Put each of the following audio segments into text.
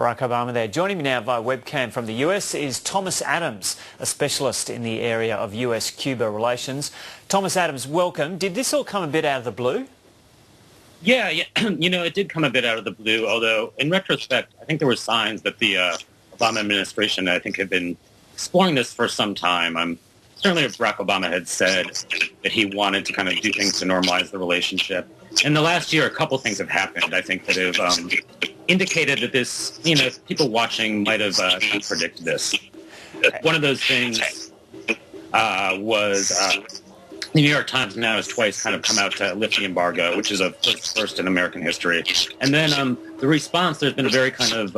Barack Obama there. Joining me now via webcam from the US is Thomas Adams, a specialist in the area of US-Cuba relations. Thomas Adams, welcome. Did this all come a bit out of the blue? Yeah, it did come a bit out of the blue, although in retrospect, I think there were signs that the Obama administration, I think, had been exploring this for some time. Certainly Barack Obama had said that he wanted to kind of do things to normalize the relationship. In the last year, a couple things have happened, I think, that have indicated that this, people watching might have predicted this. One of those things was the New York Times now has twice kind of come out to lift the embargo, which is a first in American history. And then the response, there's been a very kind of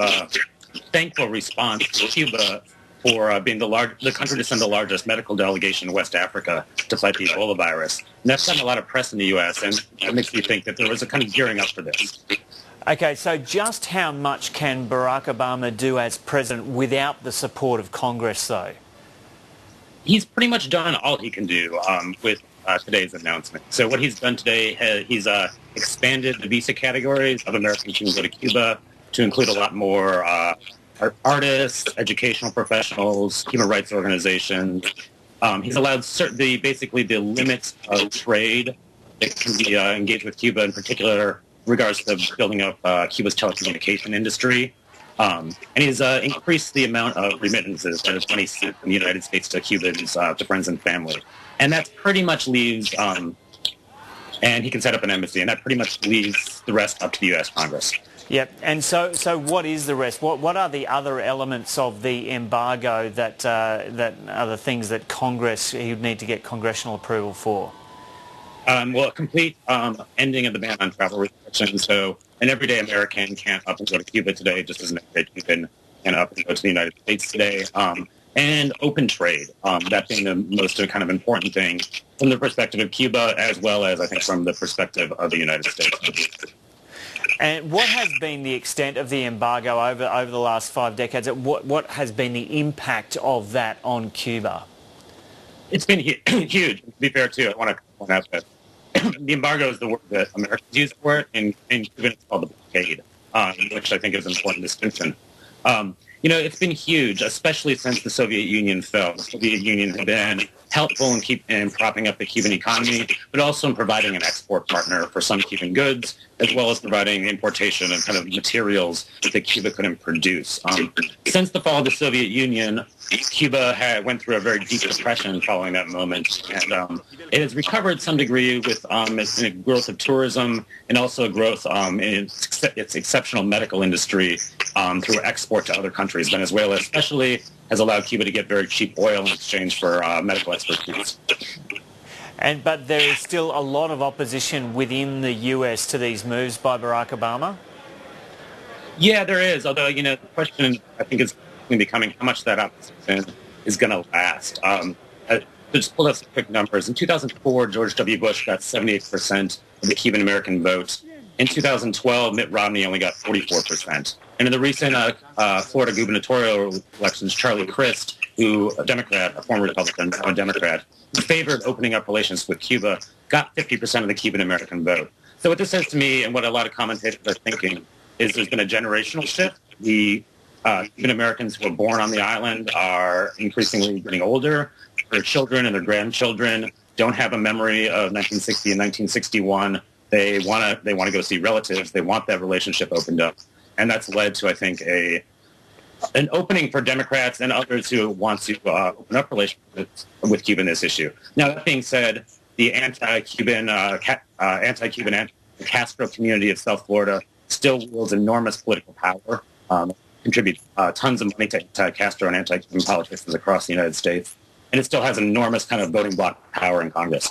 thankful response to Cuba for being the country to send the largest medical delegation in West Africa to fight the Ebola virus. And that's gotten a lot of press in the U.S., and it makes me think that there was a kind of gearing up for this. Okay, so just how much can Barack Obama do as president without the support of Congress, though? He's pretty much done all he can do with today's announcement. So what he's done today, he's expanded the visa categories of Americans who can go to Cuba to include a lot more artists, educational professionals, human rights organizations. He's allowed basically the limits of trade that can be engaged with Cuba, in particular regards to building up Cuba's telecommunication industry. And he's increased the amount of remittances that is money sent from the United States to Cubans, to friends and family. And that pretty much leaves, and he can set up an embassy, and that pretty much leaves the rest up to the U.S. Congress. Yep. And so what is the rest? What are the other elements of the embargo that are the things that he would need to get congressional approval for? Well, a complete ending of the ban on travel restrictions. So an everyday American can't up and go to Cuba today, just as an everyday Cuban can up and go to the United States today. And open trade, that being the most kind of important thing from the perspective of Cuba, as well as, I think, from the perspective of the United States. And what has been the extent of the embargo over the last 5 decades? What has been the impact of that on Cuba? It's been huge. To be fair, too, I want to point out that the embargo is the word that Americans use for it. In Cuba, it's called the blockade, which I think is an important distinction. It's been huge, especially since the Soviet Union fell. The Soviet Union had been helpful in propping up the Cuban economy, but also in providing an export partner for some Cuban goods, as well as providing importation of kind of materials that Cuba couldn't produce. Since the fall of the Soviet Union, Cuba went through a very deep depression following that moment, and it has recovered some degree with its growth of tourism and also growth in its exceptional medical industry through export to other countries. Venezuela especially has allowed Cuba to get very cheap oil in exchange for medical expertise. But there is still a lot of opposition within the US to these moves by Barack Obama? Yeah, there is, although, the question, I think, is becoming how much that opposition is going to last. Just pull up some quick numbers. In 2004, George W. Bush got 78% of the Cuban-American vote. In 2012, Mitt Romney only got 44%. And in the recent Florida gubernatorial elections, Charlie Crist, a Democrat, a former Republican, now a Democrat, who favored opening up relations with Cuba, got 50% of the Cuban-American vote. So what this says to me, and what a lot of commentators are thinking, is there's been a generational shift. The Cuban-Americans who were born on the island are increasingly getting older. Their children and their grandchildren don't have a memory of 1960 and 1961. They want to go see relatives. They want that relationship opened up. And that's led to, I think, an opening for Democrats and others who want to open up relationships with Cuba in this issue. Now, that being said, the anti-Cuban, Castro community of South Florida still wields enormous political power, contributes tons of money to anti-Castro and anti-Cuban politicians across the United States, and it still has enormous kind of voting bloc power in Congress.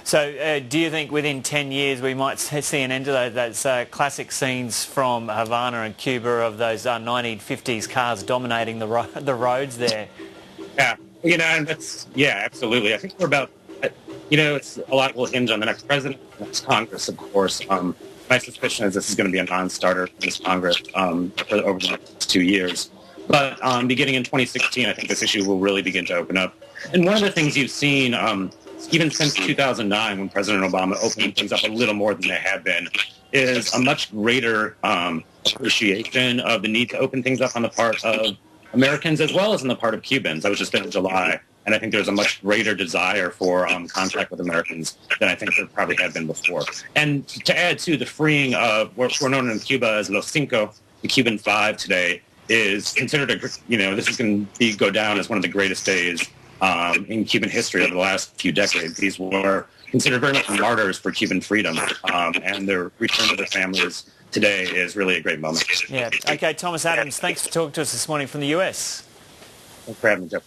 So do you think within 10 years we might see an end to those classic scenes from Havana and Cuba of those 1950s cars dominating the roads there? Yeah, and absolutely. I think we're about, it's a lot will hinge on the next president, the next Congress, of course. My suspicion is this is going to be a non-starter for this Congress over the next 2 years. But beginning in 2016, I think this issue will really begin to open up. And one of the things you've seen even since 2009, when President Obama opened things up a little more than they had been, is a much greater appreciation of the need to open things up on the part of Americans as well as on the part of Cubans. I was just there in July, and I think there's a much greater desire for contact with Americans than I think there probably had been before. And to add to the freeing of what we're known in Cuba as Los Cinco, the Cuban Five today, is considered this is going to go down as one of the greatest days in Cuban history over the last few decades. These were considered very much martyrs for Cuban freedom, and their return to their families today is really a great moment. Yeah. Okay, Thomas Adams, thanks for talking to us this morning from the US. Thanks for having me, Jeff.